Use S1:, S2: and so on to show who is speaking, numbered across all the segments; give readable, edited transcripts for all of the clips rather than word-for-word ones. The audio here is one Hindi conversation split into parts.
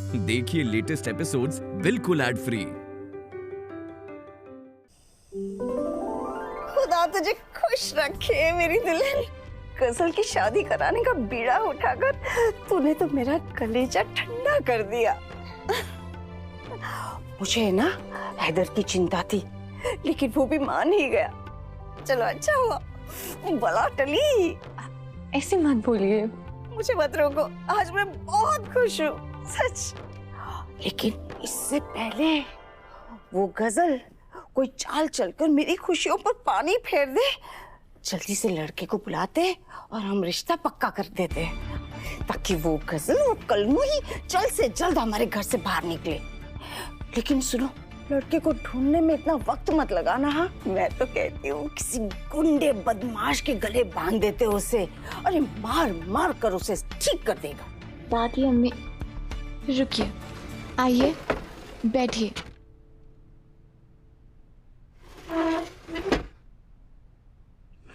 S1: देखिए लेटेस्ट एपिसोड्स बिल्कुल एड फ्री।
S2: खुदा तुझे खुश रखे मेरी दुल्हन। गजल की शादी कराने का बीड़ा उठाकर तूने तो मेरा कलेजा ठंडा कर दिया। मुझे ना हैदर की चिंता थी, लेकिन वो भी मान ही गया। चलो अच्छा हुआ, बला टली।
S3: ऐसे मत बोलिए,
S2: मुझे मत रोको, आज मैं बहुत खुश हूँ सच। लेकिन इससे पहले वो गजल कोई चाल चलकर मेरी खुशियों पर पानी फेर दे, जल्दी से लड़के को बुलाते और हम रिश्ता पक्का कर देते, ताकि वो गजल और कलमू ही जल्द से जल्द हमारे घर से बाहर निकले। लेकिन सुनो, लड़के को ढूंढने में इतना वक्त मत लगाना। हाँ, मैं तो कहती हूँ किसी गुंडे बदमाश के गले बांध देते उसे, अरे मार मार कर उसे ठीक कर देगा।
S3: दादी अम्मी रुकिए, आइए बैठिए।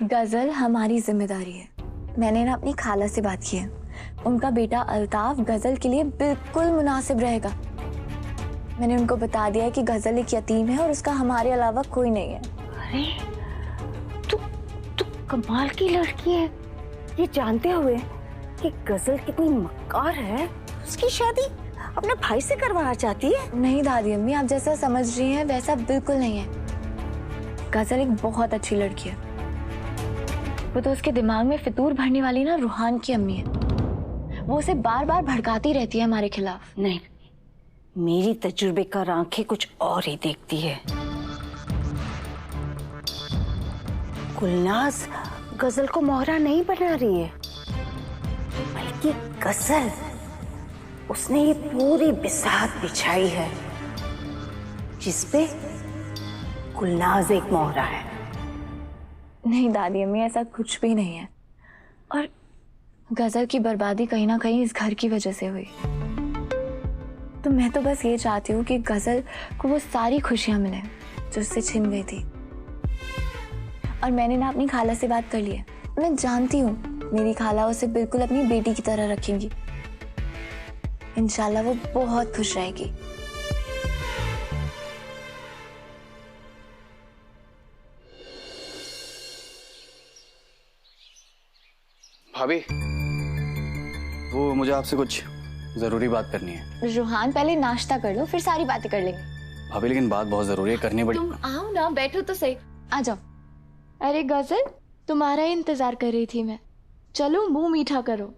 S3: गजल हमारी जिम्मेदारी है। मैंने ना अपनी खाला से बात की है, उनका बेटा अल्ताफ गजल के लिए बिल्कुल मुनासिब रहेगा। मैंने उनको बता दिया है कि गजल एक यतीम है और उसका हमारे अलावा कोई नहीं है।
S2: अरे तू कमाल की लड़की है, ये जानते हुए कि गजल कितनी मक्कार है, उसकी शादी अपने भाई से करवाना चाहती है।
S3: नहीं दादी अम्मी, आप जैसा समझ रही हैं वैसा बिल्कुल नहीं है। गजल एक बहुत अच्छी लड़की है। वो तो उसके दिमाग में फितूर भरने वाली ना रूहान की अम्मी है। वो उसे बार बार भड़काती रहती है हमारे खिलाफ।
S2: नहीं, मेरी तजुर्बेकार आंखें कुछ और ही देखती है। गुलनाज गजल को मोहरा नहीं बना रही है, बल्कि गजल उसने ये पूरी बिसात बिछाई है जिसपे गुलनाज एक मोहरा है।
S3: नहीं दादी अम्मी, ऐसा कुछ भी नहीं है। और गजल की बर्बादी कहीं ना कहीं इस घर की वजह से हुई। तो मैं तो बस ये चाहती हूँ कि गजल को वो सारी खुशियां मिले जो उससे छिन गई थी। और मैंने ना अपनी खाला से बात कर ली है। मैं जानती हूँ मेरी खाला उसे बिल्कुल अपनी बेटी की तरह रखेंगी। इंशाल्लाह वो बहुत खुश रहेगी।
S4: भाभी, वो मुझे आपसे कुछ जरूरी बात करनी है।
S3: रूहान पहले नाश्ता कर लो, फिर सारी बातें कर लेंगे।
S4: भाभी लेकिन बात बहुत जरूरी है, करनी पड़ी।
S3: तुम आओ ना, बैठो तो सही। आ जाओ। अरे गजल, तुम्हारा ही इंतजार कर रही थी मैं। चलो मुंह मीठा करो।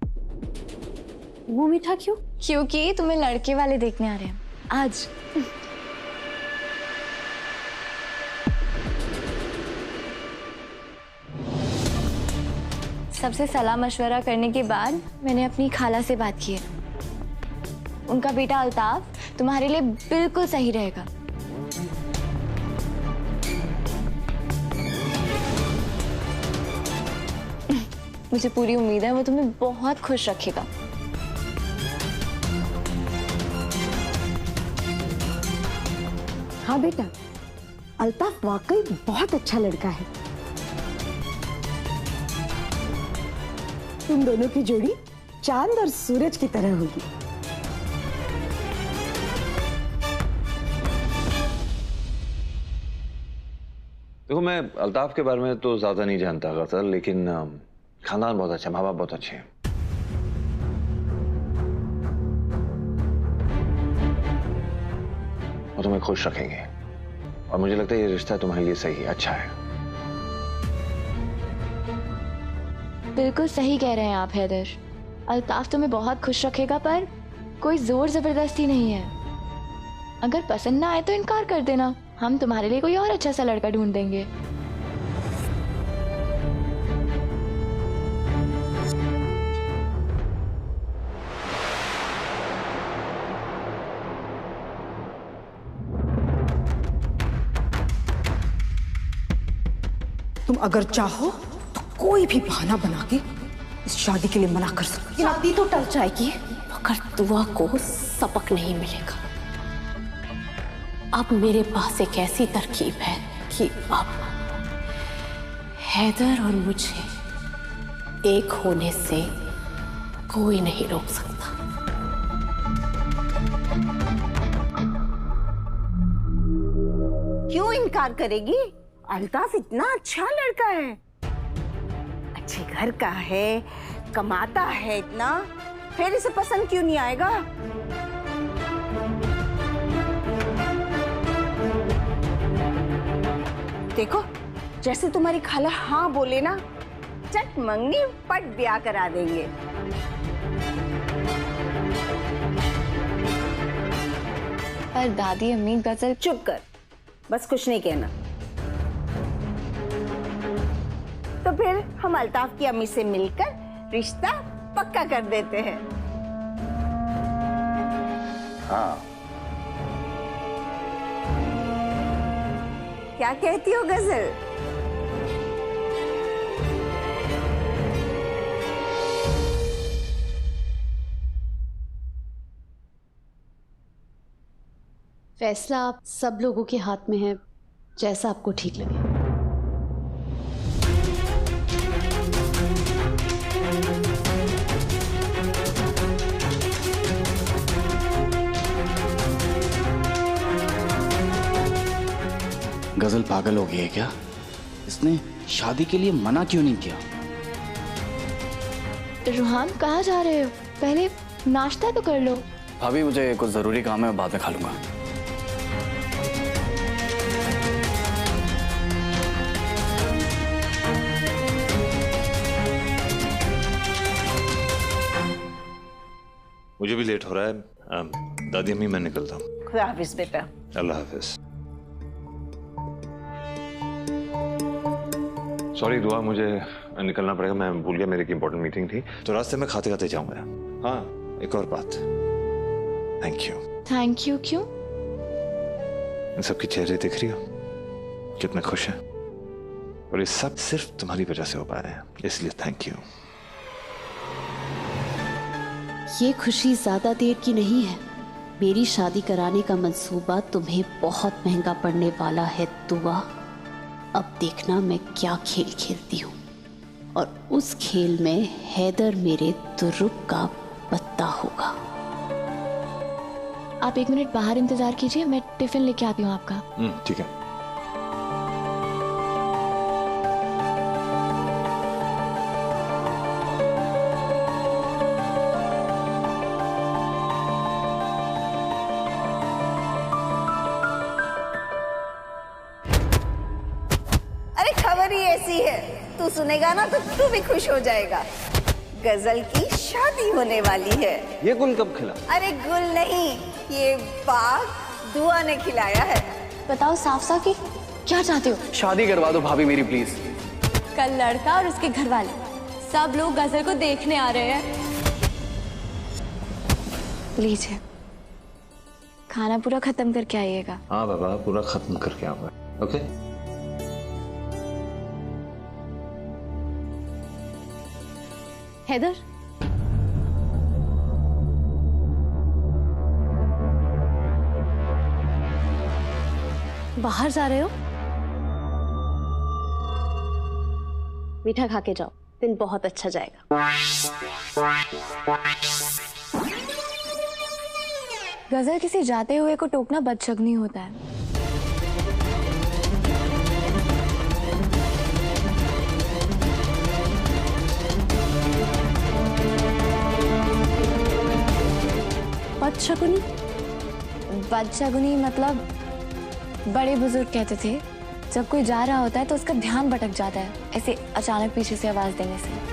S2: मुंह मीठा क्यों?
S3: क्योंकि तुम्हें लड़के वाले देखने आ रहे हैं आज। सबसे सलाह मशवरा करने के बाद मैंने अपनी खाला से बात की है। उनका बेटा अल्ताफ तुम्हारे लिए बिल्कुल सही रहेगा। मुझे पूरी उम्मीद है वो तुम्हें बहुत खुश रखेगा।
S2: हाँ बेटा, अल्ताफ वाकई बहुत अच्छा लड़का है। तुम दोनों की जोड़ी चांद और सूरज की तरह होगी।
S5: देखो, मैं अल्ताफ के बारे में तो ज्यादा नहीं जानता गजल, लेकिन खानदान बहुत अच्छा, माँ बाप बहुत अच्छे हैं। वो तुम्हें खुश रखेंगे और मुझे लगता है ये रिश्ता तुम्हारे लिए सही है, अच्छा है।
S3: बिल्कुल सही कह रहे हैं आप हैदर। अल्ताफ तुम्हें बहुत खुश रखेगा, पर कोई जोर जबरदस्ती नहीं है। अगर पसंद ना आए तो इनकार कर देना, हम तुम्हारे लिए कोई और अच्छा सा लड़का ढूंढ देंगे।
S6: तुम अगर चाहो तो कोई भी बहाना बना के इस शादी के लिए मना कर सकती।
S2: शादी तो टल जाएगी, मगर दुआ को सबक नहीं मिलेगा। अब मेरे पास एक ऐसी तरकीब है कि अब हैदर और मुझे एक होने से कोई नहीं रोक सकता। इनकार करेगी? अल्ताफ इतना अच्छा लड़का है, अच्छे घर का है, कमाता है इतना, फिर इसे पसंद क्यों नहीं आएगा? देखो, जैसे तुम्हारी खाला हाँ बोले ना, चट मंगनी पट ब्याह करा देंगे।
S3: पर दादी अम्मी गजल।
S2: चुप कर, बस कुछ नहीं कहना। तो फिर हम अल्ताफ की अम्मी से मिलकर रिश्ता पक्का कर देते हैं।
S4: हाँ।
S2: क्या कहती हो गजल?
S7: फैसला आप सब लोगों के हाथ में है, जैसा आपको ठीक लगे।
S4: गजल पागल हो गई है क्या? इसने शादी के लिए मना क्यों नहीं किया?
S3: रूहान कहाँ जा रहे हो? पहले नाश्ता तो कर लो।
S4: भाभी मुझे कुछ जरूरी काम है, बाद में खा लूंगा।
S5: मुझे भी लेट हो रहा है। दादी अम्मी मैं निकलता हूँ।
S2: खुदा हाफिज बेटा।
S5: अल्लाह हाफिज। सॉरी दुआ, मुझे निकलना पड़ेगा, मैं भूल गया मेरी एक इंपॉर्टेंट मीटिंग थी, तो रास्ते में खाते खाते जाऊंगा। हाँ, एक और बात, थैंक यू।
S3: थैंक यू क्यों?
S5: इन सबके चेहरे दिख रही हो, कितने खुश हैं, और ये सब सिर्फ तुम्हारी वजह से हो पा रहे हैं, इसलिए थैंक यू।
S7: ये खुशी ज्यादा देर की नहीं है। मेरी शादी कराने का मंसूबा तुम्हें बहुत महंगा पड़ने वाला है दुआ। अब देखना मैं क्या खेल खेलती हूँ, और उस खेल में हैदर मेरे दुर्रुख का पत्ता होगा।
S3: आप 1 मिनट बाहर इंतजार कीजिए, मैं टिफिन लेके आती हूँ आपका।
S5: ठीक है।
S2: अरे खबर ही ऐसी है, तू सुनेगा ना तो तू भी खुश हो जाएगा। गजल की शादी होने वाली है।
S5: ये गुल कब खिला?
S2: अरे गुल नहीं, ये बाग दुआ ने खिलाया है।
S3: बताओ साफ साफ कि क्या चाहते हो?
S4: शादी करवा दो भाभी मेरी प्लीज।
S3: कल लड़का और उसके घर वाले सब लोग गजल को देखने आ रहे हैं। लीजिए, खाना पूरा खत्म करके आइएगा।
S5: हाँ बाबा, पूरा खत्म करके आऊंगा। ओके।
S7: हैदर, बाहर जा रहे हो? मीठा खा के जाओ, दिन बहुत अच्छा जाएगा।
S3: गजल किसी जाते हुए को टोकना बदशगनी होता है।
S7: बदशगुनी?
S3: बदशगुनी मतलब बड़े बुजुर्ग कहते थे, जब कोई जा रहा होता है तो उसका ध्यान भटक जाता है, ऐसे अचानक पीछे से आवाज देने से।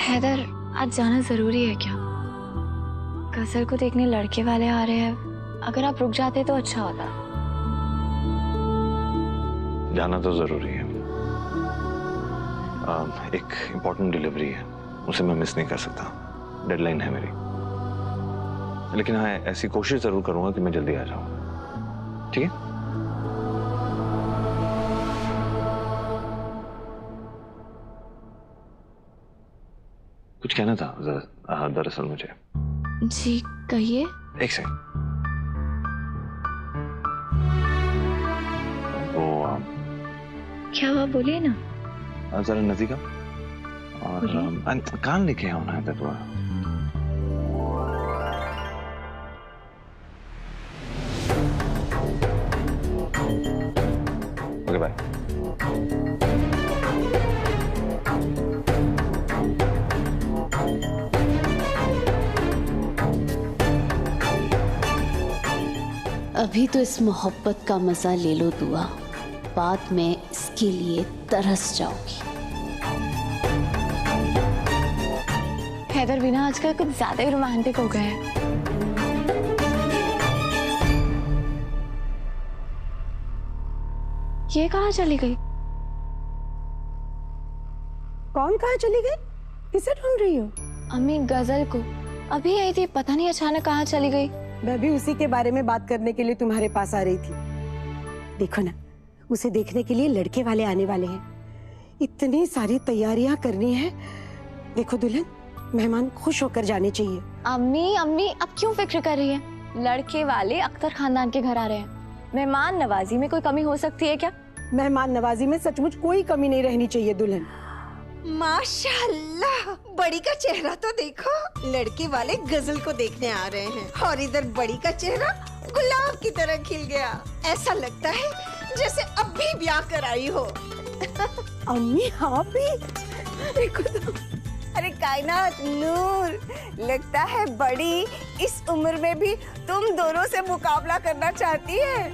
S3: हैदर, आज जाना जरूरी है क्या? गजल को देखने लड़के वाले आ रहे हैं, अगर आप रुक जाते तो अच्छा होता।
S5: जाना तो जरूरी है। एक इम्पोर्टेंट डिलीवरी है, उसे मैं मिस नहीं कर सकता, डेडलाइन है मेरी। लेकिन हाँ, ऐसी कोशिश जरूर करूंगा कि मैं जल्दी आ जाऊं। ठीक है? कुछ कहना था दरअसल मुझे।
S3: जी कहिए।
S5: एक सेकंड। वो
S3: क्या हुआ, बोलिए ना।
S5: जरा नजदीक आओ। और कान लेके आओ ना तो। Okay bye.
S7: अभी तो इस मोहब्बत का मजा ले लो दुआ, बाद में इसके लिए तरस जाओगी।
S3: हैदर भी ना आजकल कुछ ज्यादा ही रोमांटिक हो गया है। ये कहाँ चली गई?
S6: कौन कहाँ चली गई? किसे ढूंढ रही हो?
S3: अम्मी गजल को। अभी आई थी, पता नहीं अचानक कहाँ चली गई।
S6: मैं भी उसी के बारे में बात करने के लिए तुम्हारे पास आ रही थी। देखो ना, उसे देखने के लिए लड़के वाले आने वाले हैं। इतनी सारी तैयारियां करनी है। देखो दुल्हन, मेहमान खुश होकर जाने चाहिए।
S3: अम्मी अम्मी अब क्यों फिक्र कर रही है? लड़के वाले अख्तर खानदान के घर आ रहे हैं। मेहमान नवाजी में कोई कमी हो सकती है क्या?
S6: मेहमान नवाजी में सचमुच कोई कमी नहीं रहनी चाहिए दुल्हन।
S2: माशाल्लाह, बड़ी का चेहरा तो देखो। लड़के वाले गजल को देखने आ रहे हैं और इधर बड़ी का चेहरा गुलाब की तरह खिल गया। ऐसा लगता है जैसे अब भी ब्याह कर आई हो।
S6: अम्मी हाँ भी देखो तो।
S2: अरे कायनात नूर, लगता है बड़ी इस उम्र में भी तुम दोनों से मुकाबला करना चाहती है।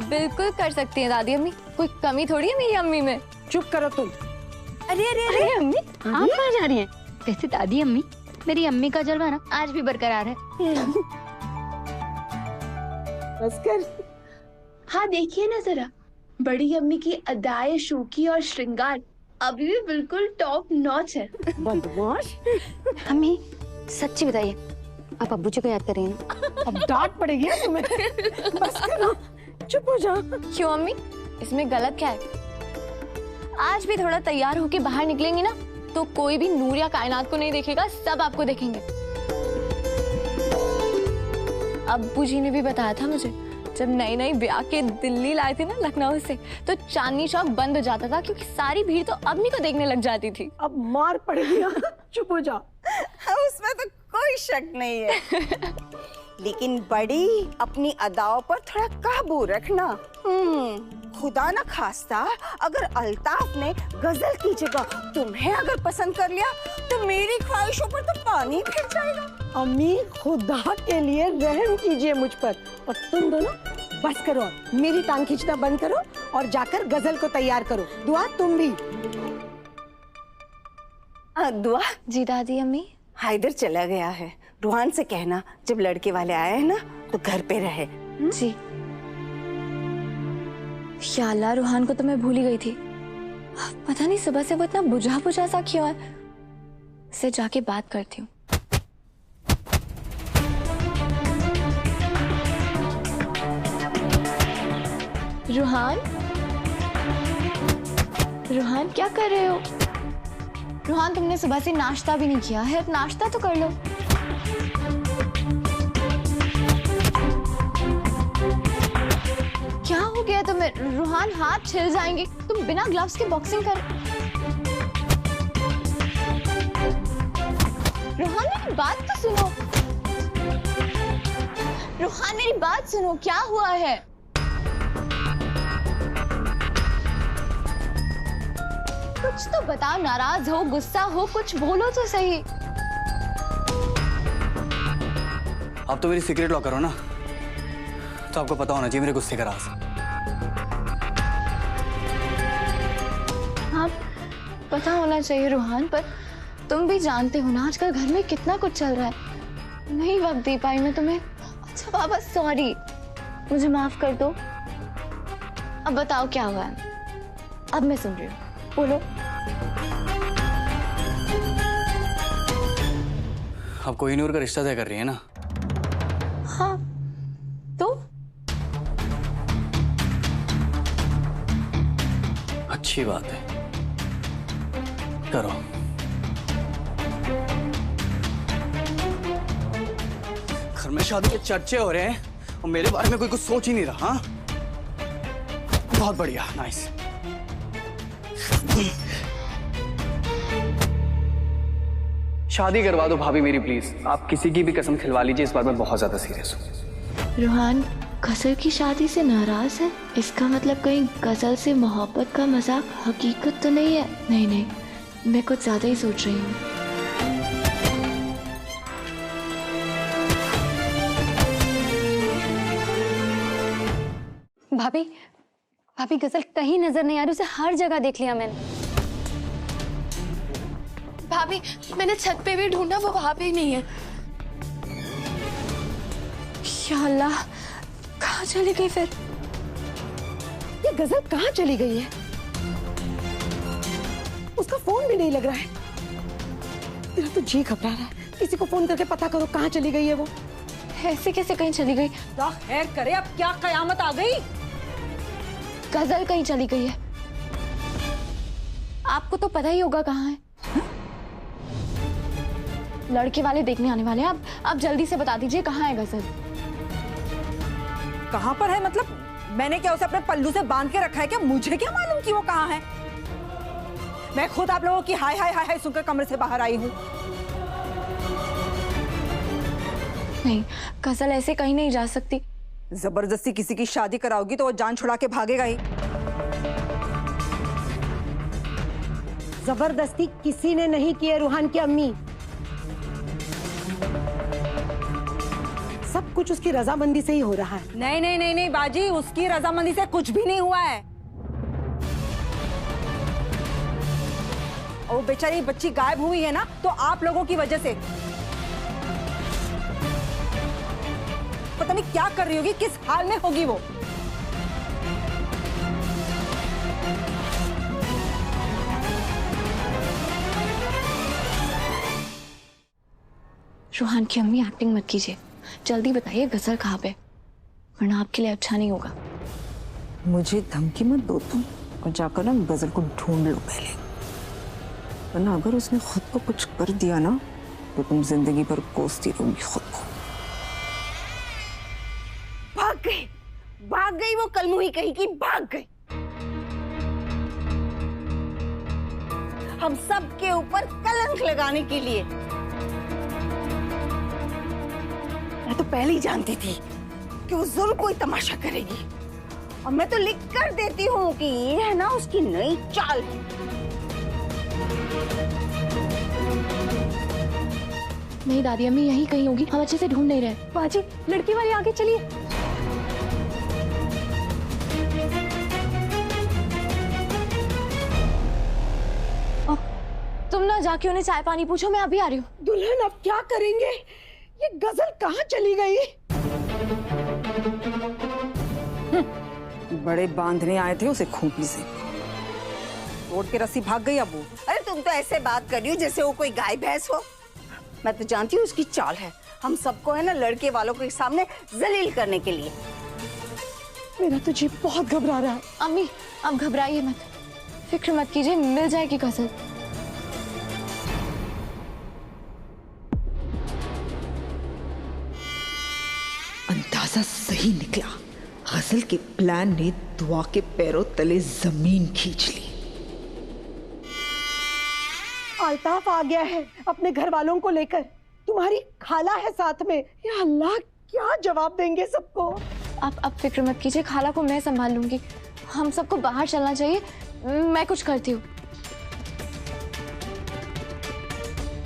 S3: बिल्कुल कर सकती है दादी अम्मी, कोई कमी थोड़ी है मेरी अम्मी में।
S6: चुप करो तुम।
S2: अरे अरे
S8: अरे अम्मी, आप कहाँ जा रही हैं? वैसे दादी अम्मी, मेरी अम्मी का जलवा ना आज भी बरकरार है।
S6: बस कर।
S9: हाँ देखिए ना जरा, बड़ी अम्मी की अदाए शोकी और श्रृंगार अभी भी बिल्कुल टॉप नॉच है।
S6: बदमाश।
S8: अम्मी सच्ची बताइए, आप अब्बू जी को याद कर रही हैं ना?
S6: अब डांट पड़ेगी ना तुम्हें। बस करो, चुप हो जाओ।
S3: क्यों अम्मी, इसमें गलत क्या है? आज भी थोड़ा तैयार होके बाहर निकलेंगी ना तो कोई भी नूर या कायनात को नहीं देखेगा, सब आपको देखेंगे। अब्बू जी ने भी बताया था मुझे, जब नई नई ब्याह के दिल्ली लाए थे ना लखनऊ से, तो चांदनी चौक बंद हो जाता था क्योंकि सारी भीड़ तो अम्मी को देखने लग जाती थी।
S6: अब मार पड़ेगी। चुप हो जाओ।
S2: उसमें तो कोई शक नहीं है। लेकिन बड़ी, अपनी अदाओं पर थोड़ा काबू रखना। खुदा ना खास्ता अगर अल्ताफ ने गजल की जगह तुम्हें अगर पसंद कर लिया तो मेरी ख्वाहिशों पर तो पानी फिर जाएगा।
S6: अम्मी खुदा के लिए रहम कीजिए मुझ पर। और तुम दोनों बस करो, मेरी टांग खींचना बंद करो और जाकर गजल को तैयार करो। दुआ तुम भी।
S2: दुआ
S3: जी दादी अम्मी।
S2: हैदर चला गया है, रूहान से कहना जब लड़के वाले आए हैं ना तो घर पे रहे।
S3: जी। या अल्लाह, रूहान को तो मैं भूल ही गई थी। पता नहीं सुबह से वो इतना बुझा बुझा सा क्यों है। इससे जाके बात करती हूँ। रूहान, रूहान क्या कर रहे हो? रूहान, तुमने सुबह से नाश्ता भी नहीं किया है, नाश्ता तो कर लो। क्या हो गया तुम्हें? रूहान, हाथ छिल जाएंगे, तुम बिना ग्लव्स के बॉक्सिंग कर। रूहान मेरी बात तो सुनो। रूहान मेरी बात सुनो, क्या हुआ है? कुछ तो बताओ, नाराज हो, गुस्सा हो, कुछ बोलो तो सही।
S4: आप तो मेरी सीक्रेट लॉकर हो ना, तो आपको पता होना चाहिए मेरे गुस्से का राज।
S3: हाँ, पता होना चाहिए रूहान, पर तुम भी जानते हो ना आजकल घर में कितना कुछ चल रहा है। नहीं वक्त दे पाई मैं तुम्हें। अच्छा बाबा सॉरी, मुझे माफ कर दो। अब बताओ क्या हुआ है? अब मैं सुन रही हूँ, बोलो।
S4: आप कोहिनूर का रिश्ता तय कर रही है ना?
S3: हाँ, तो
S4: अच्छी बात है, करो। हमें शादी के चर्चे हो रहे हैं और मेरे बारे में कोई कुछ सोच ही नहीं रहा। हाँ? बहुत बढ़िया, नाइस। शादी करवा दो भाभी मेरी, प्लीज। आप किसी की भी कसम खिलवा लीजिए, इस बार मैं बहुत ज्यादा सीरियस हूँ।
S3: रूहान गजल की शादी से नाराज है? इसका मतलब कहीं गजल से मोहब्बत का मजाक हकीकत तो नहीं है? नहीं नहीं, मैं कुछ ज्यादा ही सोच रही हूँ।
S8: भाभी, भाभी गजल कहीं नजर नहीं आ रही, उसे हर जगह देख लिया मैंने।
S9: भाभी मैंने छत पे भी ढूंढा, वो वहां पे ही नहीं है।
S3: या अल्लाह, कहाँ चली गई फिर?
S6: ये गजल कहाँ चली गई है? उसका फोन भी नहीं लग रहा है। मेरा तो जी घबरा रहा है। किसी को फोन करके पता करो कहाँ चली गई है वो।
S3: ऐसे कैसे कहीं चली गई?
S6: खैर करे, अब क्या कयामत आ गई?
S3: गजल कहीं चली गई है। आपको तो पता ही होगा कहाँ है। लड़के वाले देखने आने वाले हैं। आप जल्दी से बता दीजिए कहाँ है गजल।
S10: कहाँ पर है मतलब? मैंने क्या उसे अपने पल्लू से बांध के रखा है क्या? मुझे क्या मालूम कि वो कहाँ है? मैं खुद आप लोगों की हाय हाय हाय हाय सुनकर कमरे से बाहर आई हूँ।
S3: नहीं, गजल ऐसे कहीं नहीं जा सकती।
S10: जबरदस्ती किसी की शादी कराओगी तो वो जान छुड़ा के भागेगा ही।
S6: जबरदस्ती किसी ने नहीं की है रूहान की अम्मी। सब कुछ उसकी रजामंदी से ही हो रहा है।
S10: नहीं नहीं नहीं नहीं बाजी, उसकी रजामंदी से कुछ भी नहीं हुआ है। और वो बेचारी बच्ची गायब हुई है ना, तो आप लोगों की वजह से। पता नहीं क्या कर रही होगी, किस हाल में होगी वो।
S3: रूहान की अम्मी एक्टिंग मत कीजिए, जल्दी बताइए गजल कहाँ पे, वरना आपके लिए अच्छा नहीं होगा।
S10: मुझे धमकी मत दो तुम, और जाकर ना गजल को ढूंढ लो पहले, वरना अगर उसने खुद को कुछ कर दिया ना तो तुम जिंदगी भर कोसती रहोगी खुद को।
S2: भाग गई वो कलमुही कहीं की, भाग गई। हम सब के ऊपर कलंक लगाने के लिए। मैं तो पहले ही जानती थी कि वो जरूर कोई तमाशा करेगी, और मैं तो लिख कर देती हूँ कि ये है ना उसकी नई चाल है।
S3: नहीं दादी अम्मी, यही कहीं होगी, हम अच्छे से ढूंढ नहीं रहे।
S8: बाजी, लड़की वाले आगे चलिए।
S3: तुम ना जाके उन्हें चाय पानी पूछो, मैं अभी आ रही हूँ।
S6: दुल्हन अब क्या करेंगे? ये गजल कहाँ चली गई?
S10: बड़े बांधने आए थे उसे खूंटी से, तोड़ के रस्सी भाग गई अब वो।
S2: अरे तुम तो ऐसे बात कर रही हो जैसे वो कोई गाय भैंस हो। मैं तो जानती हूँ उसकी चाल है, हम सबको है ना लड़के वालों के सामने जलील करने के लिए।
S6: मेरा तो जी बहुत घबरा रहा है।
S3: अम्मी अब घबराइए मत, फिक्र मत कीजिए, मिल जाएगी गजल।
S10: अंदाजा सही निकला, गजल के प्लान ने दुआ के पैरों तले जमीन खींच ली।
S6: अल्ताफ आ गया है अपने घर वालों को लेकर, तुम्हारी खाला है साथ में। या अल्लाह, क्या जवाब देंगे सबको?
S3: अब फिक्र मत कीजिए, खाला को मैं संभाल लूंगी। हम सबको बाहर चलना चाहिए, मैं कुछ करती हूँ।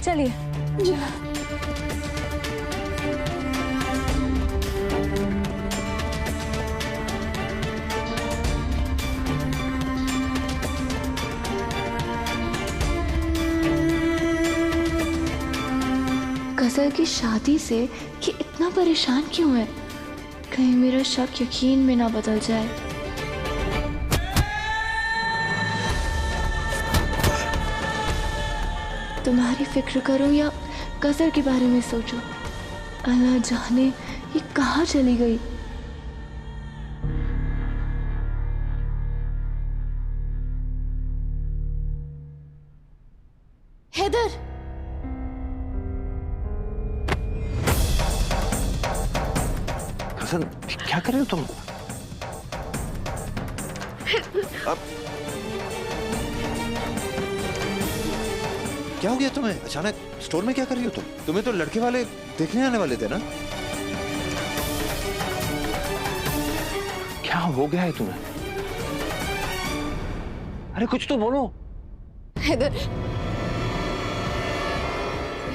S3: चलिए। गजल की शादी से ये इतना परेशान क्यों है? कहीं मेरा शक यकीन में ना बदल जाए। तुम्हारी फिक्र करो या गजल के बारे में सोचो, अल्लाह जाने ये कहाँ चली गई। हैदर,
S5: पसंद क्या कर रहे हो तुम? अब
S11: क्या हो गया तुम्हें अचानक? स्टोर में क्या कर रही हो तुम? तुम्हें तो लड़के वाले देखने आने वाले थे ना?
S5: क्या हो गया है तुम्हें? अरे कुछ तो बोलो।
S7: हैदर,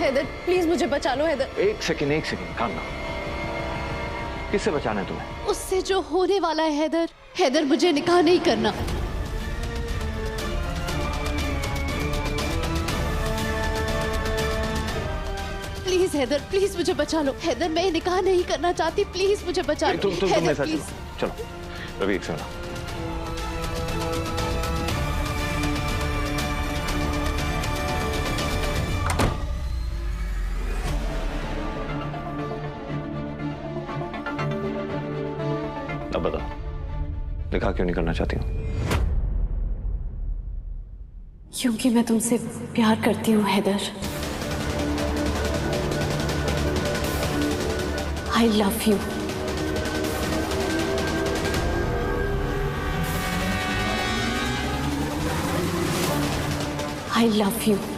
S7: हैदर प्लीज मुझे बचा लो हैदर।
S5: एक सेकंड काम ना। किससे बचाना है तुम्हें?
S7: उससे जो होने वाला है हैदर। हैदर मुझे निकाह नहीं करना। प्लीज हैदर, प्लीज मुझे बचा लो। हैदर मैं निकाह नहीं करना चाहती, प्लीज मुझे बचा लो।
S5: तुम
S7: हैदर,
S5: ऐसा
S7: प्लीज।
S5: चलो रवि एक सेकंड। अब बताओ निकाह क्यों नहीं करना चाहती हूँ?
S7: क्योंकि मैं तुमसे प्यार करती हूँ Haider. I love you. I love you.